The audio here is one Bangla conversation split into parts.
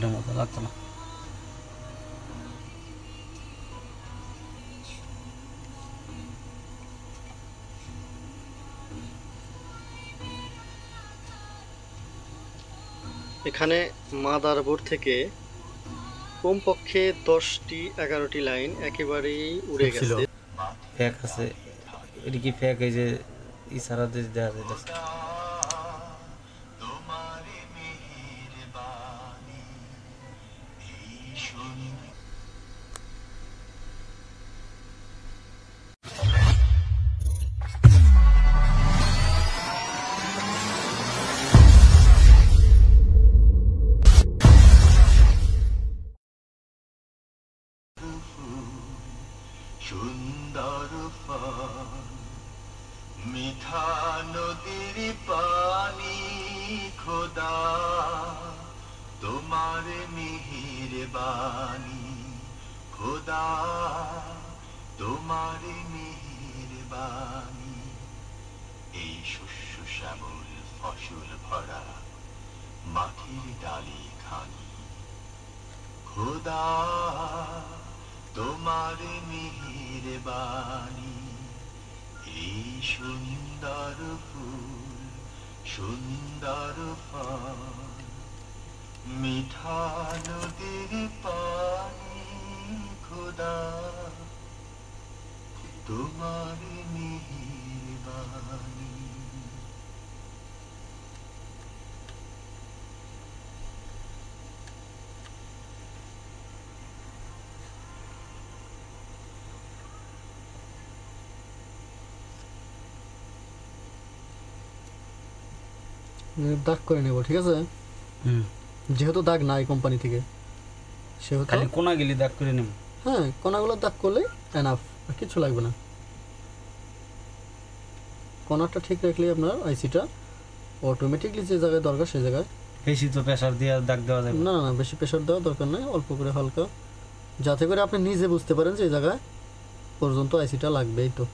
এটার মতো লাগতো না। এখানে মাদারবোর্ড থেকে কমপক্ষে 10টি 11টি লাইন একেবারেই উড়ে গেছে। ফেক আছে, এটা কি ফেক? এই যে ইশারা দিয়ে দেওয়া যাইতেছে। সুন্দর মিঠা নদীর পানি খোদা তোমার মিহির বাণী খোদা তোমার মিহির বাণী এই শস্য শ্যামল ফসল ভরা মাটির ডালি খানি খোদা তোমার মিহির বাণী এই সুন্দর ফুল সুন্দর ফল মিঠা নদীর পানি খোদা তোমার মিহির বাণী। দাগ করে নেব, ঠিক আছে? যেহেতু দাগ নাই কোম্পানি থেকে, সেহেতু খালি কোনা গেলে দাগ করে নেব। হ্যাঁ, কোনাগুলো দাগ করলে এনাফ, আর কিছু লাগবে না। কোনাটা ঠিক রাখলে আপনার আইসিটা অটোমেটিকলি যে জায়গায় দরকার সেই জায়গায়। বেশি তো প্রেসার দিয়ে দাগ দেওয়া যাবে না, বেশি প্রেশার দেওয়া দরকার নাই, অল্প করে হালকা, যাতে করে আপনি নিজে বুঝতে পারেন যে এই জায়গায় পর্যন্ত আইসিটা লাগবেই। তো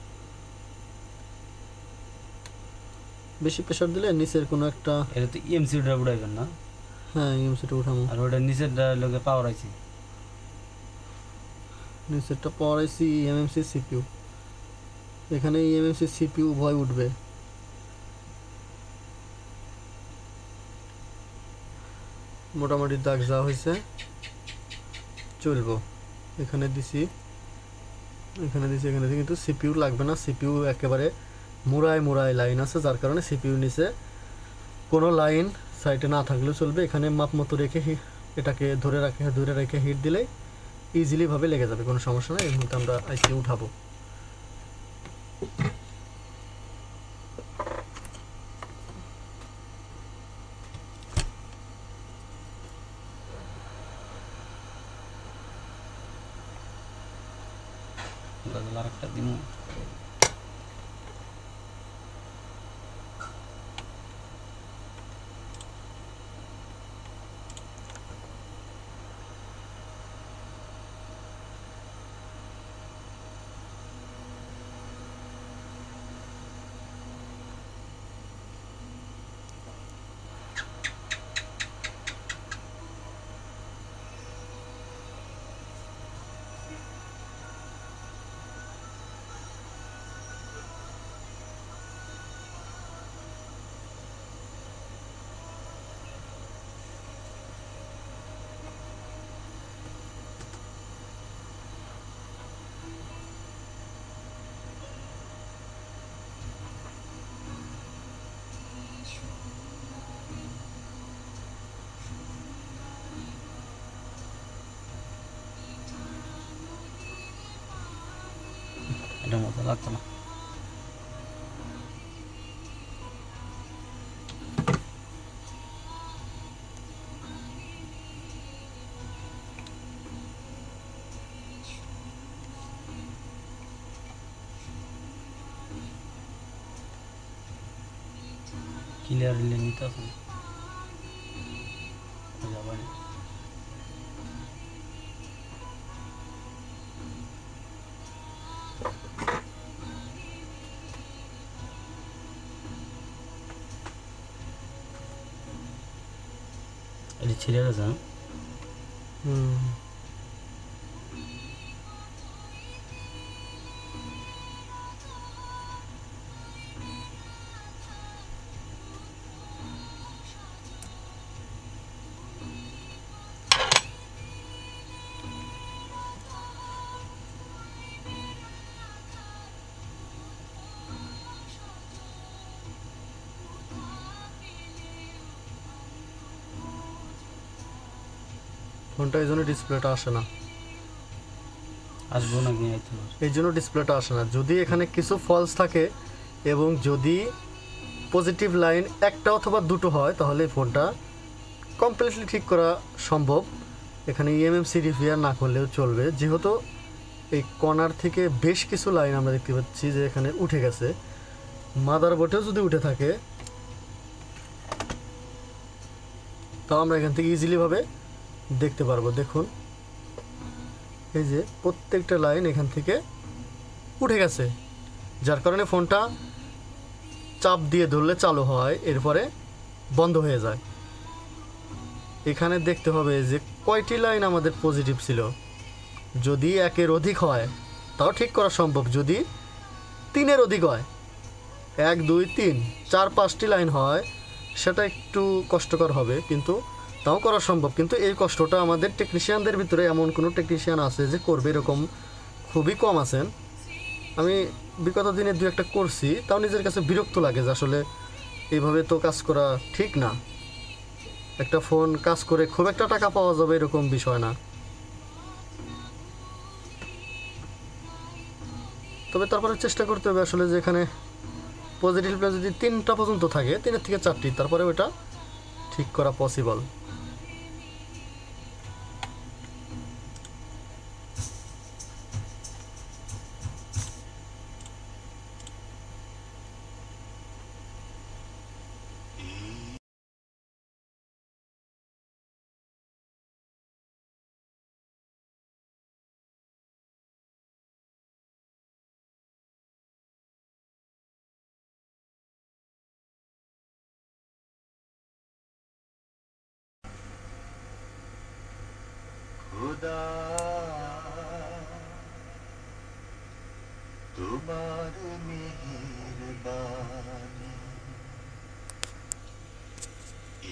বেশি প্রেশার দিলে নিচের কোনো একটা, এটা তো ইএমসিটা উঠাইবেন না? হ্যাঁ, ইএমসিটা উঠাবো। আর ওটা নিচেরটা লোকে পাওয়ার আইছি, নিচেরটা পাওয়ার আইসি এমএমসি সিপিইউ। এখানে এমএমসি সিপিইউ উভয় উঠবে। মোটামুটি দাগ যা হয়েছে চলবো। এখানে দিছি, এখানে দিছি, এখানে দিছি, কিন্তু সিপিইউ লাগবে না। সিপিইউ একেবারে মোড়ায় মোড়ায় লাইন আছে, যার কারণে সিপিইউ নিচে কোনো লাইন সাইডে না থাকলেও চলবে। এখানে মাপ মতো রেখে এটাকে ধরে রেখে হিট দিলেই ইজিলি ভাবে লেগে যাবে, কোনো সমস্যা নেই। এই মুহূর্তে আমরা আইসি উঠাবো। আর একটা দিন এটার মতো লাগতো না। ক্লিয়ারলি নিতে আছে না, যাবে না। এটা ছিঁড়ে গেছে। হুম, ফোনটা এই জন্য ডিসপ্লেটা আসে না, আসবো নাকি তোমার? এই জন্য ডিসপ্লেটা আসে না। যদি এখানে কিছু ফলস থাকে এবং যদি পজিটিভ লাইন একটা অথবা দুটো হয় তাহলে এই ফোনটা কমপ্লিটলি ঠিক করা সম্ভব। এখানে ইএমএমসি রিপেয়ার না করলেও চলবে, যেহেতু এই কর্নার থেকে বেশ কিছু লাইন আমরা দেখতে পাচ্ছি যে এখানে উঠে গেছে। মাদারবোর্ডেও যদি উঠে থাকে তাও আমরা এখান থেকে ইজিলিভাবে দেখতে পারবো। দেখুন এই যে প্রত্যেকটা লাইন এখান থেকে উঠে গেছে, যার কারণে ফোনটা চাপ দিয়ে ধরলে চালু হয়, এরপরে বন্ধ হয়ে যায়। এখানে দেখতে হবে যে কয়টি লাইন আমাদের পজিটিভ ছিল। যদি একের অধিক হয় তাও ঠিক করা সম্ভব, যদি তিনের অধিক হয়, 1 2 3 4 5টি লাইন হয় সেটা একটু কষ্টকর হবে, কিন্তু তাও করা সম্ভব। কিন্তু এই কষ্টটা আমাদের টেকনিশিয়ানদের ভিতরে এমন কোনো টেকনিশিয়ান আছে যে করবে এরকম খুবই কম আছেন। আমি বিগত দিনে 2-1টা করছি, তাও নিজের কাছে বিরক্ত লাগে যে আসলে এইভাবে তো কাজ করা ঠিক না। একটা ফোন কাজ করে খুব একটা টাকা পাওয়া যাবে এরকম বিষয় না। তবে তারপরে চেষ্টা করতে হবে আসলে যে এখানে পজিটিভ প্লাস যদি 3টা পর্যন্ত থাকে, 3 থেকে 4টি, তারপরে ওটা ঠিক করা পসিবল। खुदा তোমার মেহেরবানি,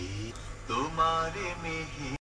এই তোমার মেহের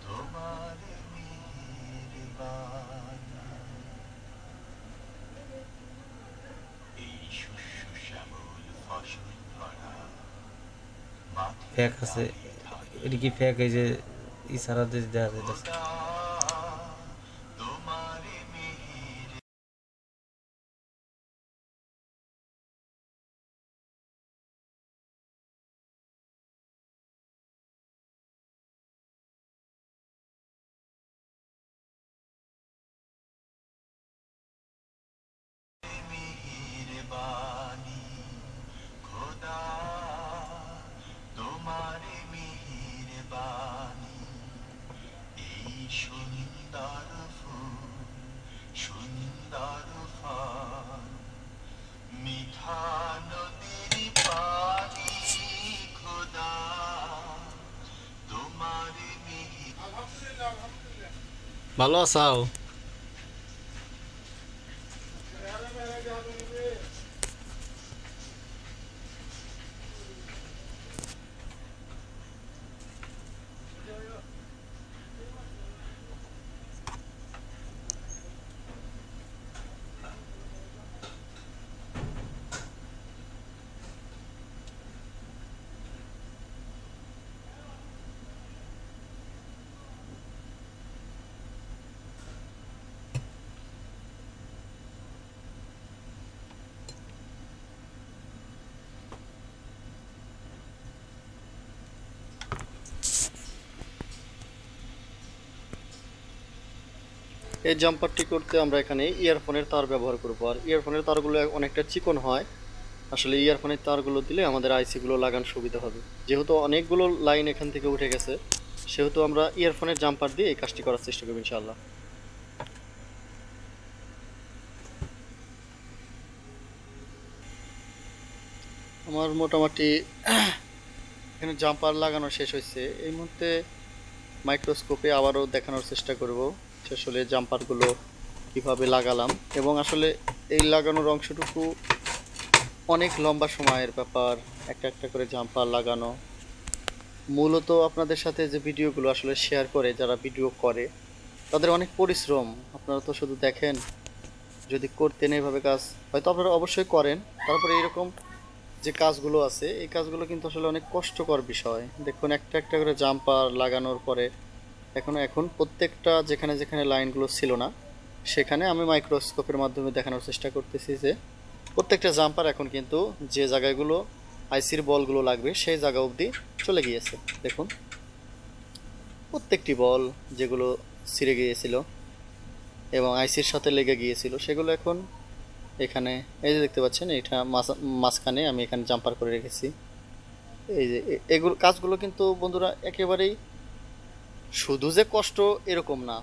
তোমার মেহেরবানি, এই শস্য শ্যামল ফসল ভরা মাঠে ফেক আছে, এটা কি ফেক? এই যে ইশারা দিয়ে দেখা যাইতেছে। খোদা বাণী খোদা তোমার মিহির বাণী এই সুন্দর ফুল সুন্দর ফল মিঠা নদীর পানি খোদা তোমার মিহির ভালো আছাও? এই জাম্পারটি করতে আমরা এখানে ইয়ারফোনের তার ব্যবহার করব। আর ইয়ারফোনের তারগুলো অনেকটা চিকন হয়, আসলে ইয়ারফোনের তারগুলো দিলে আমাদের আইসিগুলো লাগানো সুবিধা হবে। যেহেতু অনেকগুলো লাইন এখান থেকে উঠে গেছে, সেহেতু আমরা ইয়ারফোনের জাম্পার দিয়ে এই কাজটি করার চেষ্টা করব ইনশাআল্লাহ। আমার মোটামুটি এখানে জাম্পার লাগানো শেষ হয়েছে। এই মুহূর্তে মাইক্রোস্কোপে আবারও দেখানোর চেষ্টা করব আসলে জাম্পারগুলো কিভাবে লাগালাম, এবং আসলে এই লাগানোর অংশটুকু অনেক লম্বা সময়ের ব্যাপার। একটা একটা করে জাম্পার লাগানো, মূলত আপনাদের সাথে যে ভিডিওগুলো আসলে শেয়ার করে যারা ভিডিও করে তাদের অনেক পরিশ্রম। আপনারা তো শুধু দেখেন, যদি করতেন এইভাবে কাজ হয়তো আপনারা অবশ্যই করেন, তারপরে এরকম যে কাজগুলো আছে এই কাজগুলো কিন্তু আসলে অনেক কষ্টকর বিষয়। দেখুন একটা একটা করে জাম্পার লাগানোর পরে এখন প্রত্যেকটা যেখানে যেখানে লাইনগুলো ছিল না সেখানে আমি মাইক্রোস্কোপের মাধ্যমে দেখানোর চেষ্টা করতেছি যে প্রত্যেকটা জাম্পার এখন কিন্তু যে জায়গাগুলো আইসির বলগুলো লাগবে সেই জায়গা অবধি চলে গিয়েছে। দেখুন প্রত্যেকটি বল যেগুলো ছিঁড়ে গিয়েছিল এবং আইসির সাথে লেগে গিয়েছিল সেগুলো এখন এখানে এই যে দেখতে পাচ্ছেন, এটা মাঝখানে আমি এখানে জাম্পার করে রেখেছি। এই যে এগুলো কাজগুলো কিন্তু বন্ধুরা একেবারেই শুধু যে কষ্ট এরকম না,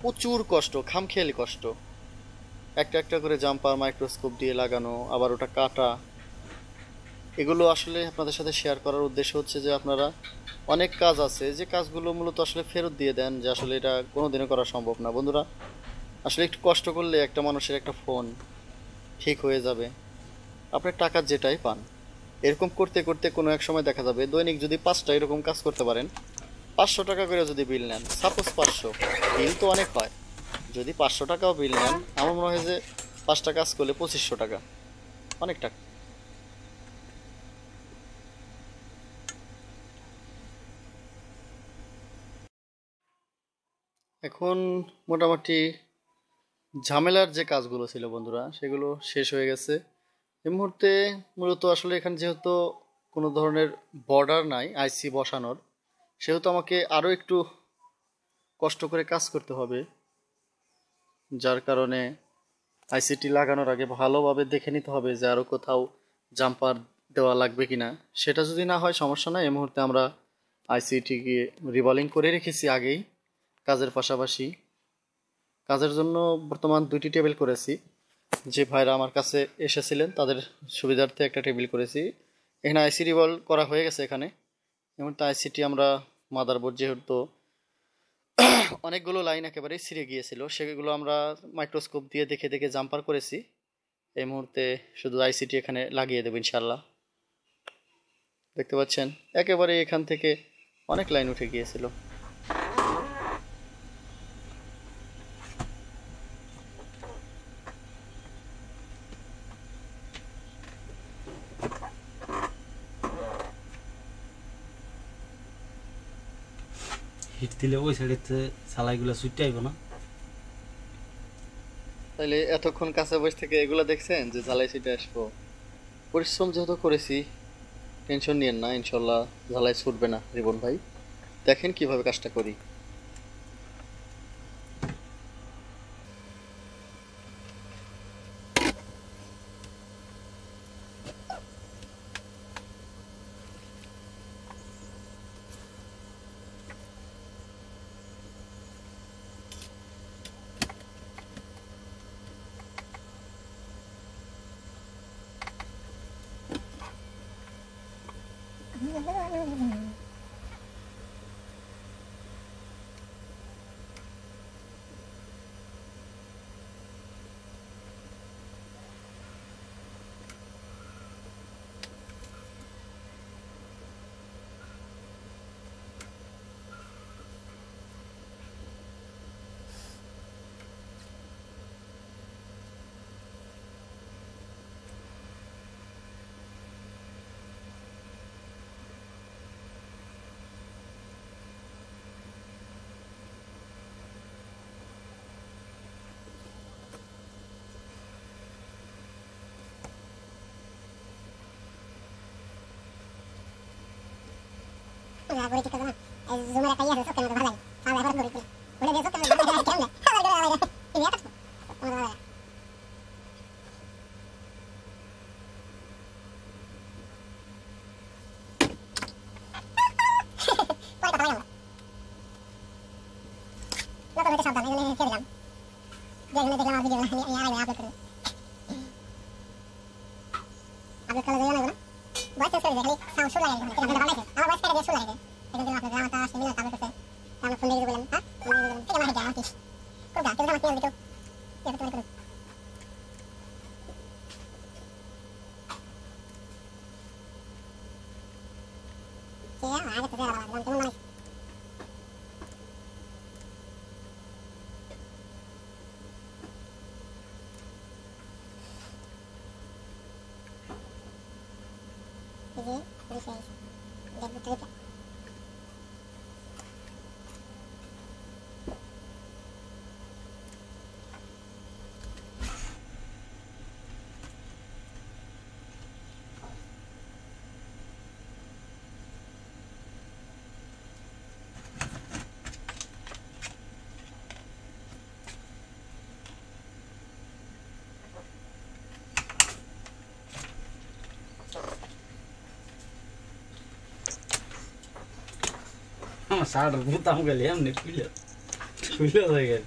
প্রচুর কষ্ট, খামখেয়ালি কষ্ট। একটা একটা করে জাম্পার মাইক্রোস্কোপ দিয়ে লাগানো, আবার ওটা কাটা, এগুলো আসলে আপনাদের সাথে শেয়ার করার উদ্দেশ্য হচ্ছে যে আপনারা অনেক কাজ আছে যে কাজগুলো মূলত আসলে ফেরত দিয়ে দেন, যে আসলে এটা কোনোদিনও করা সম্ভব না। বন্ধুরা আসলে একটু কষ্ট করলে একটা মানুষের একটা ফোন ঠিক হয়ে যাবে, আপনার টাকার যেটাই পান। এরকম করতে করতে কোনো এক সময় দেখা যাবে দৈনিক যদি 5টা এরকম কাজ করতে পারেন, 500 টাকা করে যদি বিল নেন, সাপোজ 500, বিল তো অনেক হয়, যদি 500 টাকাও বিল নেন আমার মনে হয় যে 5টা কাজ করলে 2500 টাকা, অনেক টাকা। এখন মোটামুটি ঝামেলার যে কাজগুলো ছিল বন্ধুরা সেগুলো শেষ হয়ে গেছে। এই মুহূর্তে মূলত আসলে এখানে যেহেতু কোনো ধরনের বর্ডার নাই আইসি বসানোর, সেহেতু আমাকে আরও একটু কষ্ট করে কাজ করতে হবে, যার কারণে আইসিটি লাগানোর আগে ভালোভাবে দেখে নিতে হবে যে আরও কোথাও জাম্পার দেওয়া লাগবে কিনা। সেটা যদি না হয় সমস্যা নাই, এই মুহূর্তে আমরা আইসিটিকে রিবলিং করে রেখেছি আগেই কাজের পাশাপাশি। কাজের জন্য বর্তমান 2টি টেবিল করেছি, যে ভাইরা আমার কাছে এসেছিলেন তাদের সুবিধার্থে একটা টেবিল করেছি। এখানে আইসি রিভল করা হয়ে গেছে। এখানে যেমন আইসিটি আমরা মাদারবোর্ড যেহেতু অনেকগুলো লাইন একেবারেই ছিঁড়ে গিয়েছিল, সেগুলো আমরা মাইক্রোস্কোপ দিয়ে দেখে দেখে জাম্পার করেছি। এই মুহূর্তে শুধু আইসিটি এখানে লাগিয়ে দেবো ইনশাল্লাহ। দেখতে পাচ্ছেন একেবারে এখান থেকে অনেক লাইন উঠে গিয়েছিল। হিট দিলে ওই সাইডেতে সালাইগুলো সুইটে আইব না? তাইলে এতক্ষণ কাছে বসে থেকে এগুলো দেখছেন যে ঝালাই ছুটে আসবো। পরিশ্রম যেহেতু করেছি টেনশন নিয়েন না, ইনশাল্লাহ ঝালাই ছুটবে না। রিবন ভাই দেখেন কিভাবে কাজটা করি। ঘুরে ঠিক আছে না জুমের একটা ইয়ে আছে সব কেন ভালো লাগে তাহলে এখন ঘুরে ঘুরে দিয়ে সব কেন ভালো লাগে কেমনে আবার করে লাগে এই এটা ভালো লাগে পরে কথা বলবো নতুন হতে সাবধান এখানে ছেড়ে দিলাম যেখানে দেখলাম আমার ভিডিও আপলোড করে যাই না বয়স শেষ করে দেখলি সাউন্ড শুরু লাগে এখানে ভালো লাগে আমার বয়স কেটে দিয়ে শুরু লাগে এখন দিন আপনার গ্রামাতা আসলে মিলা তারপর করতে আমরা ফোন দিয়ে বললাম হ্যাঁ ঠিক আমার হেডে আমার কি খুব গা কিন্তু আমার তেল দিতো এত তুমি করো কে আগে তো যারা লাগলাম কেমন মানে জি পরিচয় দেখব তো এটা আমার শার্ট বুতাম গেলে এমনি খুলে হয়ে গেল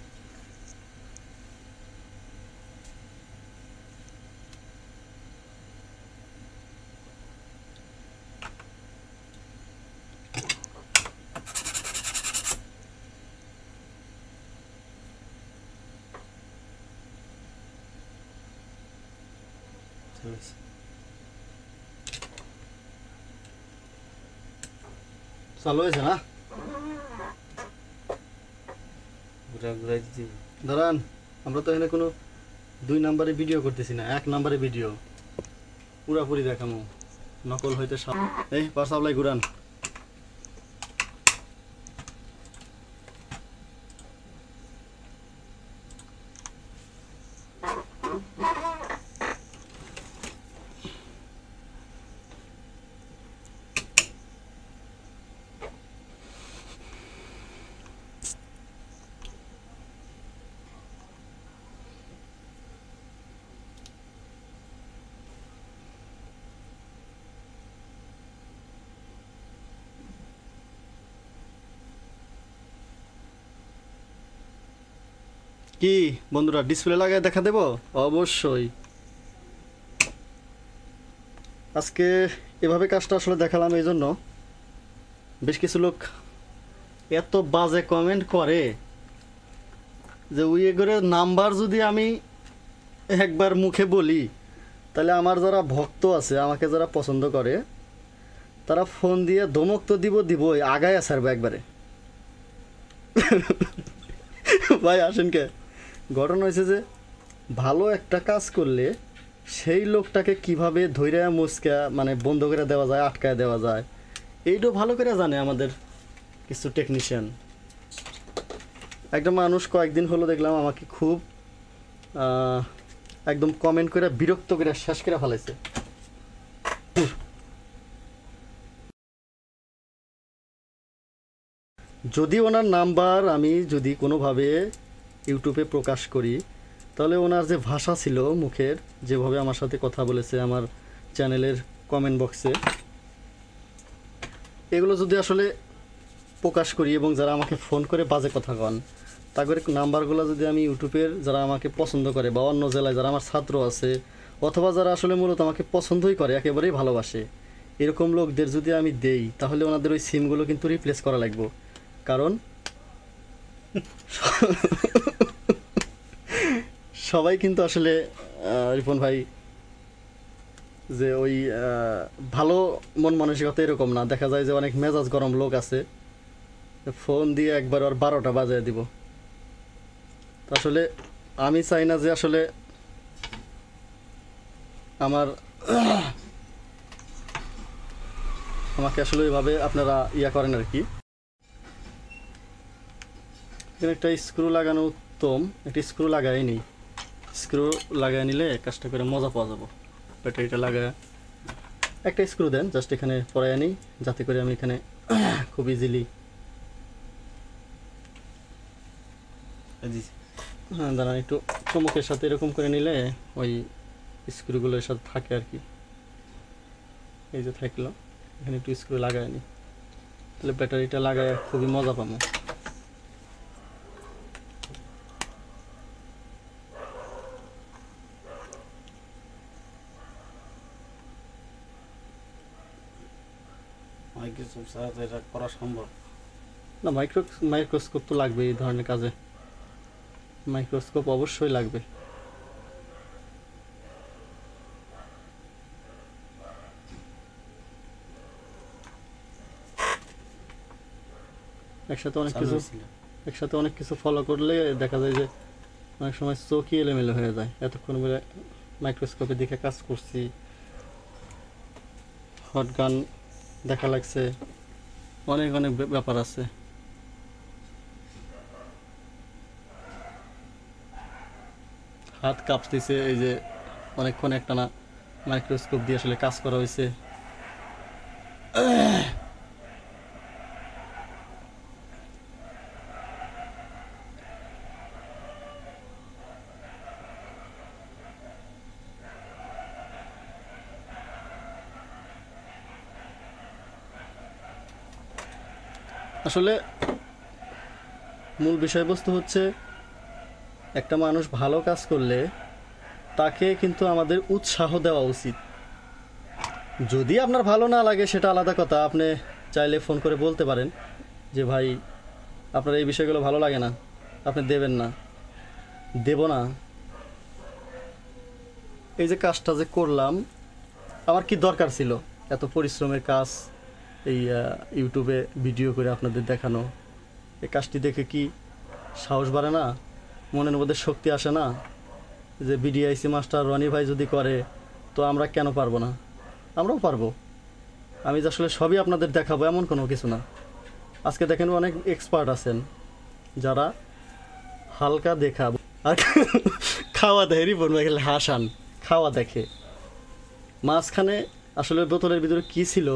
চালু হয়েছে না ঘুরাই দিতে দাঁড়ান আমরা তো এখানে কোনো 2 নম্বরে ভিডিও করতেছি না 1 নম্বরে ভিডিও পুরাপুরি দেখামো নকল হইতে এই পার সাপ্লাই ঘুরান কি বন্ধুরা ডিসপ্লে লাগায় দেখা দেব অবশ্যই আজকে এভাবে কাজটা আসলে দেখালাম এই জন্য বেশ কিছু লোক এত বাজে কমেন্ট করে যে ওই করে নাম্বার যদি আমি একবার মুখে বলি তাহলে আমার যারা ভক্ত আছে আমাকে যারা পছন্দ করে তারা ফোন দিয়ে ধমক তো দিবই আগায় আসারবে একবারে ভাই আসেন কে ঘটনা হয়েছে যে ভালো একটা কাজ করলে সেই লোকটাকে কিভাবে ধৈর্য মুচকা মানে বন্ধ করে দেওয়া যায় আটকায় দেওয়া যায় এইটাও ভালো করে জানে আমাদের কিছু টেকনিশিয়ান একটা মানুষ কয়েকদিন হলো দেখলাম আমাকে খুব একদম কমেন্ট করে বিরক্ত করে শেষ করে ফেলাইছে যদি ওনার নাম্বার আমি যদি কোনোভাবে ইউটিউবে প্রকাশ করি তাহলে ওনার যে ভাষা ছিল মুখের যেভাবে আমার সাথে কথা বলেছে আমার চ্যানেলের কমেন্ট বক্সে এগুলো যদি আসলে প্রকাশ করি এবং যারা আমাকে ফোন করে বাজে কথা কন তাদের নাম্বারগুলো যদি আমি ইউটিউবের যারা আমাকে পছন্দ করে বা অন্য জেলায় যারা আমার ছাত্র আছে অথবা যারা আসলে মূলত আমাকে পছন্দই করে একেবারেই ভালোবাসে এরকম লোকদের যদি আমি দেই তাহলে ওনাদের ওই সিমগুলো কিন্তু রিপ্লেস করা লাগবে, কারণ সবাই কিন্তু আসলে রিপন ভাই যে ওই ভালো মন মানসিকতা এরকম না। দেখা যায় যে অনেক মেজাজ গরম লোক আছে, ফোন দিয়ে একবার আর 12টা বাজায় দিব। তো আসলে আমি চাই না যে আসলে আমাকে আসলে ওইভাবে আপনারা ইয়া করেন আর কি। এখানে একটা স্ক্রু লাগানো উত্তম, একটা স্ক্রু লাগাই নিই। স্ক্রু লাগাই নিলে কাজটা করে মজা পাওয়া যাবো। ব্যাটারিটা লাগায় একটা স্ক্রু দেন, জাস্ট এখানে পরাই নিই, যাতে করে আমি এখানে খুব ইজিলি হ্যাঁ দাঁড়ান একটু চুমুকের সাথে এরকম করে নিলে ওই স্ক্রুগুলোর সাথে থাকে আর কি। এই যে থাকলো, এখানে একটু স্ক্রু লাগাই নিই, তাহলে ব্যাটারিটা লাগায় খুবই মজা পাবো। মাইক্রোস্কোপ ছাড়া তো এটা করা সম্ভব না। মাইক্রোস্কোপ তো লাগবে এই ধরনের কাজে, মাইক্রোস্কোপ অবশ্যই লাগবে। একসাথে অনেক কিছু ফলো করলে দেখা যায় যে অনেক সময় চোখই এলোমেলো হয়ে যায়। এতক্ষণ বলে মাইক্রোস্কোপের দিকে কাজ করছি, হট গান দেখা লাগছে, অনেক অনেক ব্যাপার আছে। হাত কাঁপতেছে, এই যে অনেকক্ষণ একটানা মাইক্রোস্কোপ দিয়ে আসলে কাজ করা হয়েছে। আসলে মূল বিষয়বস্তু হচ্ছে একটা মানুষ ভালো কাজ করলে তাকে কিন্তু আমাদের উৎসাহ দেওয়া উচিত। যদি আপনার ভালো না লাগে সেটা আলাদা কথা, আপনি চাইলে ফোন করে বলতে পারেন যে ভাই আপনার এই বিষয়গুলো ভালো লাগে না, আপনি দেবেন না। দেব না, এই যে কাজটা যে করলাম আমার কি দরকার ছিল এত পরিশ্রমের কাজ এই ইউটিউবে ভিডিও করে আপনাদের দেখানো? এই কাজটি দেখে কি সাহস বাড়ে না, মনের মধ্যে শক্তি আসে না যে বিডিআইসি মাস্টার রনি ভাই যদি করে তো আমরা কেন পারবো না? আমরাও পারবো। আমি যে আসলে সবই আপনাদের দেখাবো এমন কোনো কিছু না। আজকে দেখেন অনেক এক্সপার্ট আছেন যারা হালকা দেখাবো আর খাওয়া দেখে রিপন ভাই হাসান, খাওয়া দেখে মাঝখানে আসলে বোতলের ভিতরে কি ছিল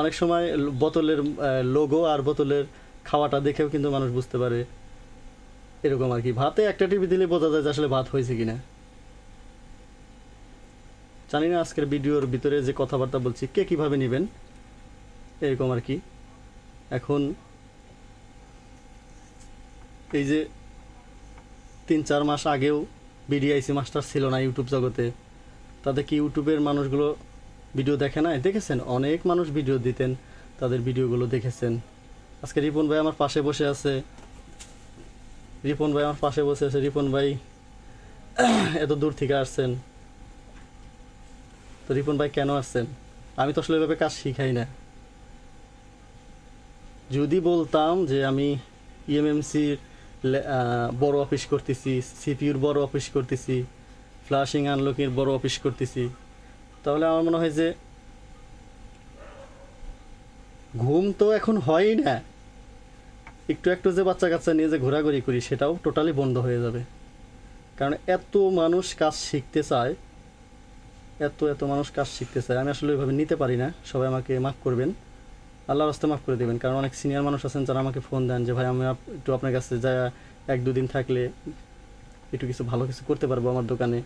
অনেক সময় বোতলের লোগো আর বোতলের খাওয়াটা দেখেও কিন্তু মানুষ বুঝতে পারে। এরকম আর কি, ভাতে একটা টিভি দিলে বোঝা যায় যে আসলে ভাত হয়েছে কিনা। জানি না আজকের ভিডিওর ভিতরে যে কথাবার্তা বলছি কে কিভাবে নেবেন, এরকম আর কি। এখন এই যে 3-4 মাস আগেও বিডিআইসি মাস্টার ছিল না ইউটিউব জগতে, তাদের কি ইউটিউবের মানুষগুলো ভিডিও দেখে না? দেখেছেন, অনেক মানুষ ভিডিও দিতেন, তাদের ভিডিওগুলো দেখেছেন। আজকে রিপন ভাই আমার পাশে বসে আছে, রিপন ভাই এত দূর থেকে আসছেন। তো রিপন ভাই কেন আসছেন? আমি তো আসলে এভাবে কাজ শিখাই না। যদি বলতাম যে আমি ইএমএমসির বড় অফিস করতেছি, সিপিউর বড় অফিস করতেছি, ফ্লাশিং আনলকির বড় অফিস করতেছি, তাহলে আমার মনে হয় যে ঘুম তো এখন হয়ই না, একটু একটু যে বাচ্চা কাচ্চা নিয়ে যে ঘোরাঘুরি করি সেটাও টোটালি বন্ধ হয়ে যাবে। কারণ এত মানুষ কাজ শিখতে চায়, এত মানুষ কাজ শিখতে চায়, আমি আসলে ওইভাবে নিতে পারি না। সবাই আমাকে মাফ করবেন, আল্লাহর রাস্তায় মাফ করে দেবেন। কারণ অনেক সিনিয়র মানুষ আছেন যারা আমাকে ফোন দেন যে ভাই আমি একটু আপনার কাছে যা 1-2 দিন থাকলে একটু কিছু ভালো কিছু করতে পারবো আমার দোকানে,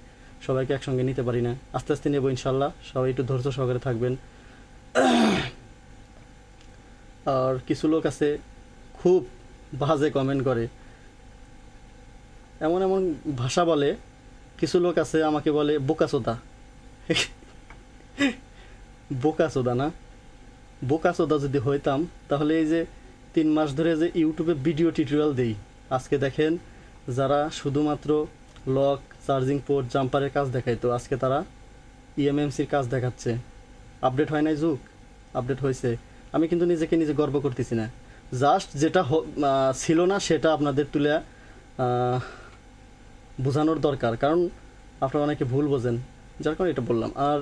সবাইকে একসঙ্গে নিতে পারি না, আস্তে আস্তে নেবো ইনশাল্লাহ। সবাই একটু ধৈর্য সহকারে থাকবেন। আর কিছু লোক আছে খুব বাজে কমেন্ট করে, এমন এমন ভাষা বলে। কিছু লোক আছে আমাকে বলে বোকাচোদা। বোকাচোদা না, বোকাচোদা যদি হইতাম তাহলে এই যে 3 মাস ধরে যে ইউটিউবে ভিডিও টিউটোরিয়াল দেই, আজকে দেখেন যারা শুধুমাত্র লক, চার্জিং পোর্ট, জাম্পারের কাজ দেখাইতো, আজকে তারা ইএমএমসির কাজ দেখাচ্ছে। আপডেট হয় নাই যুগ? আপডেট হয়েছে। আমি কিন্তু নিজেকে নিজে গর্ব করতেছি না, জাস্ট যেটা ছিল না সেটা আপনাদের তুলে বোঝানোর দরকার, কারণ আপনারা অনেকে ভুল বোঝেন, যার কারণে এটা বললাম। আর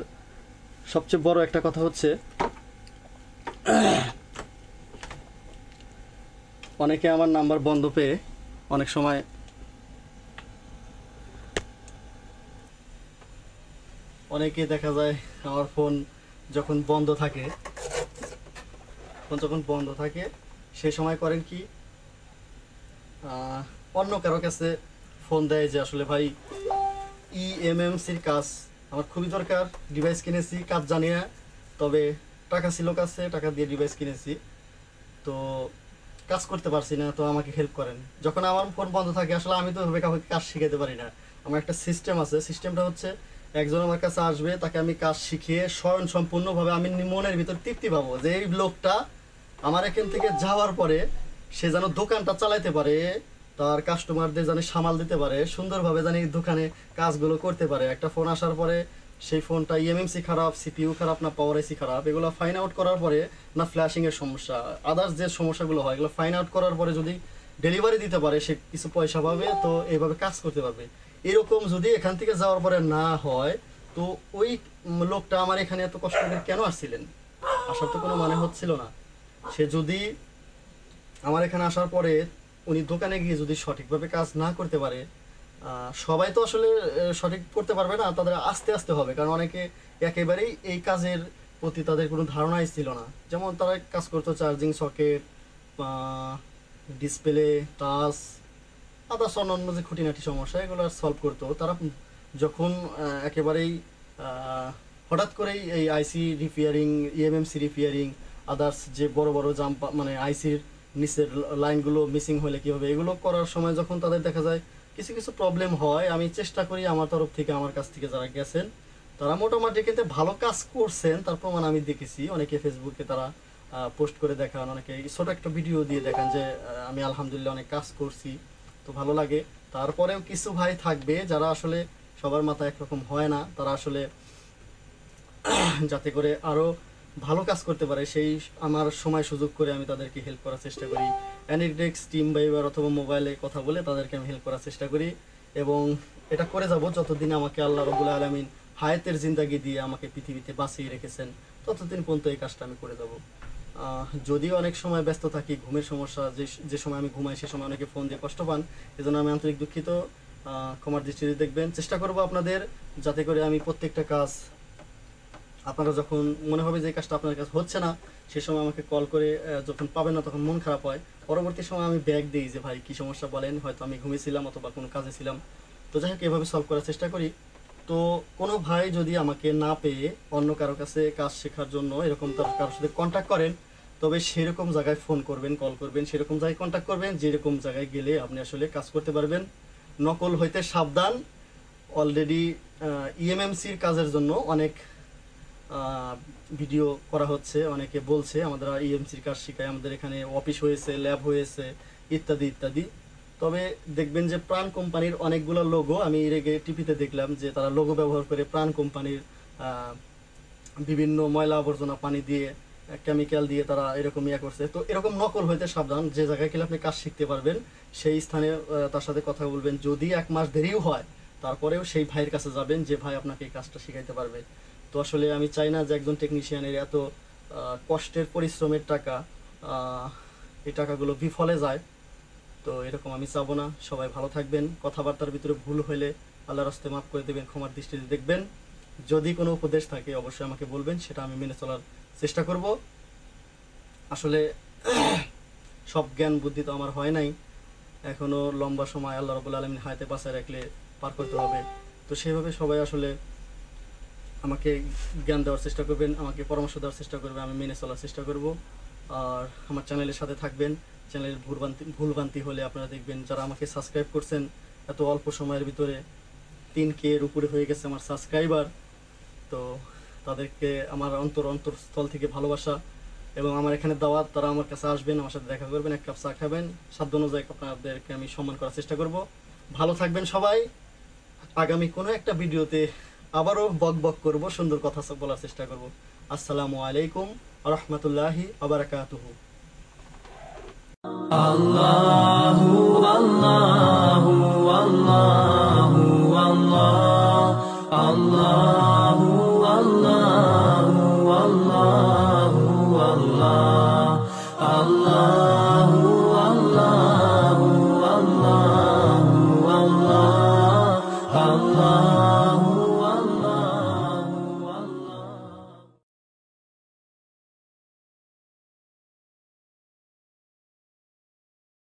সবচেয়ে বড় একটা কথা হচ্ছে, অনেকে আমার নাম্বার বন্ধ পেয়ে অনেক সময় অনেকে দেখা যায় আমার ফোন যখন বন্ধ থাকে সেই সময় করেন কি, অন্য কারো কাছে ফোন দেয় যে আসলে ভাই ইএমএমসির কাজ আমার খুবই দরকার, ডিভাইস কিনেছি কাজ জানিয়ে, তবে টাকা ছিল কাছে, টাকা দিয়ে ডিভাইস কিনেছি, তো কাজ করতে পারছি না, তো আমাকে হেল্প করেন। যখন আমার ফোন বন্ধ থাকে আসলে আমি তো ওইভাবে কাউকে কাজ শিখাতে পারি না। আমার একটা সিস্টেম আছে, সিস্টেমটা হচ্ছে একজন আমার কাছে আসবে, তাকে আমি কাজ শিখিয়ে স্বয়ং সম্পূর্ণভাবে আমি মনের ভিতর তৃপ্তি পাবো যে এই লোকটা আমার এখান থেকে যাওয়ার পরে সে যেন দোকানটা চালাইতে পারে, তার কাস্টমারদের যেন সামাল দিতে পারে, সুন্দরভাবে যেন দোকানে কাজগুলো করতে পারে। একটা ফোন আসার পরে সেই ফোনটা ইএমএমসি খারাপ, সিপিইউ খারাপ, না পাওয়ার আইসি খারাপ, এগুলো ফাইন আউট করার পরে, না ফ্ল্যাশিংয়ের সমস্যা, আদার্স যে সমস্যাগুলো হয় এগুলো ফাইন আউট করার পরে যদি ডেলিভারি দিতে পারে সে কিছু পয়সা পাবে, তো এইভাবে কাজ করতে পারবে। এরকম যদি এখান থেকে যাওয়ার পরে না হয়, তো ওই লোকটা আমার এখানে এত কষ্ট করে কেন আসছিলেন? আসার তো কোনো মানে হচ্ছিল না। সে যদি আমার এখানে আসার পরে উনি দোকানে গিয়ে যদি সঠিকভাবে কাজ না করতে পারে, সবাই তো আসলে সঠিক করতে পারবে না, তাদের আস্তে আস্তে হবে, কারণ অনেকে একেবারেই এই কাজের প্রতি তাদের কোনো ধারণাই ছিল না। যেমন তারা কাজ করতো charging socket, display, touch, others অন্যান্য যে খুঁটিনাটি সমস্যা এগুলো সলভ করতো। তারা যখন একেবারেই হঠাৎ করেই এই আইসি রিপেয়ারিং, ইএমএমসি রিপেয়ারিং, আদার্স যে বড় বড় জাম্প মানে আইসির নিচের লাইনগুলো মিসিং হলে কী হবে, এগুলো করার সময় যখন তাদের দেখা যায় কিছু কিছু প্রবলেম হয়, আমি চেষ্টা করি আমার তরফ থেকে, আমার কাছ থেকে যারা গেছেন তারা মোটামুটি কিন্তু ভালো কাজ করছেন, তার প্রমাণ আমি দেখেছি। অনেকে ফেসবুকে তারা পোস্ট করে দেখান, অনেকে ছোট একটা ভিডিও দিয়ে দেখান যে আমি আলহামদুলিল্লাহ অনেক কাজ করছি, তো ভালো লাগে। তারপরেও কিছু ভাই থাকবে যারা আসলে সবার মাথা একরকম হয় না, তারা আসলে যাতে করে আরও ভালো কাজ করতে পারে সেই আমার সময় সুযোগ করে আমি তাদেরকে হেল্প করার চেষ্টা করি। অ্যানিডেক্স, টিম ভাইবার অথবা মোবাইলে কথা বলে তাদেরকে আমি হেল্প করার চেষ্টা করি, এবং এটা করে যাব যতদিন আমাকে আল্লাহ রাব্বুল আলামিন হায়াতের জিন্দাগি দিয়ে আমাকে পৃথিবীতে বাঁচিয়ে রেখেছেন, ততদিন পর্যন্ত এই কাজটা আমি করে যাব। যদিও অনেক সময় ব্যস্ত থাকি, ঘুমের সমস্যা, যে সময় আমি ঘুমাই সে সময় অনেকে ফোন দিয়ে কষ্ট পান, এজন্য আমি আন্তরিক দুঃখিত, ক্ষমার দৃষ্টিতে দেখবেন। চেষ্টা করব আপনাদের যাতে করে আমি প্রত্যেকটা কাজ আপনারা যখন মনে হবে যে এই কাজটা আপনার কাছে হচ্ছে না, সে সময় আমাকে কল করে, যখন পাবেন না তখন মন খারাপ হয়, পরবর্তী সময় আমি ব্যাক দিই যে ভাই কী সমস্যা বলেন, হয়তো আমি ঘুমিয়েছিলাম অথবা কোনো কাজে ছিলাম, তো যাই হোক এভাবে সলভ করার চেষ্টা করি। তো কোনো ভাই যদি আমাকে না পেয়ে অন্য কারো কাছে কাজ শেখার জন্য এরকম তার কারোর সাথে কন্ট্যাক্ট করেন, তবে সেরকম জায়গায় ফোন করবেন, কল করবেন, সেরকম জায়গায় কন্ট্যাক্ট করবেন যেরকম জায়গায় গেলে আপনি আসলে কাজ করতে পারবেন। নকল হইতে সাবধান। অলরেডি ইএমএমসির কাজের জন্য অনেক ভিডিও করা হচ্ছে, অনেকে বলছে আমাদের ইএমসির কাজ শেখায়, আমাদের এখানে অফিস হয়েছে, ল্যাব হয়েছে, ইত্যাদি ইত্যাদি। তবে দেখবেন যে প্রাণ কোম্পানির অনেকগুলো লোগো, আমি এর আগে টিভিতে দেখলাম যে তারা লোগো ব্যবহার করে প্রাণ কোম্পানির বিভিন্ন ময়লা আবর্জনা পানি দিয়ে, কেমিক্যাল দিয়ে তারা এরকম ইয়ে করছে। তো এরকম নকল হইতে সাবধান। যে জায়গায় গেলে আপনি কাজ শিখতে পারবেন সেই স্থানে তার সাথে কথা বলবেন, যদি 1 মাস দেরিও হয় তারপরেও সেই ভাইয়ের কাছে যাবেন যে ভাই আপনাকে এই কাজটা শিখাইতে পারবে। তো আসলে আমি চাই না যে একজন টেকনিশিয়ানের এত কষ্টের পরিশ্রমের টাকা, এই টাকাগুলো বিফলে যায়, তো এরকম আমি চাবো না। সবাই ভালো থাকবেন। কথাবার্তার ভিতরে ভুল হলে আল্লাহর রাস্তে মাফ করে দেবেন, ক্ষমার দৃষ্টিতে দেখবেন। যদি কোনো উপদেশ থাকে অবশ্যই আমাকে বলবেন, সেটা আমি মেনে চলার চেষ্টা করব। আসলে সব জ্ঞান বুদ্ধি তো আমার হয় নাই, এখনও লম্বা সময় আল্লাহ রাব্বুল আলামিন হায়াতে বাঁচায় রাখলে পার করতে হবে। তো সেইভাবে সবাই আসলে আমাকে জ্ঞান দেওয়ার চেষ্টা করবেন, আমাকে পরামর্শ দেওয়ার চেষ্টা করবেন, আমি মেনে চলার চেষ্টা করব। আর আমার চ্যানেলের সাথে থাকবেন। চ্যানেলের ভুলভ্রান্তি হলে আপনারা দেখবেন যারা আমাকে সাবস্ক্রাইব করছেন এত অল্প সময়ের ভিতরে 3K এর উপরে হয়ে গেছে আমার সাবস্ক্রাইবার। তো তাদেরকে আমার অন্তরস্থল থেকে ভালোবাসা, এবং আমার এখানে দাওয়াত, তারা আমার কাছে আসবেন, আমার সাথে দেখা করবেন, এক কাপ চা খাবেন, সাধ্য অনুযায়ী আপনাদেরকে আমি সম্মান করার চেষ্টা করব। ভালো থাকবেন সবাই। আগামী কোনো একটা ভিডিওতে আবারও বক করব, সুন্দর কথা বলার চেষ্টা করব। আসসালামু আলাইকুম ওয়া রাহমাতুল্লাহি ওয়া বারাকাতুহু। Allahu Allahu Allahu Allah Allah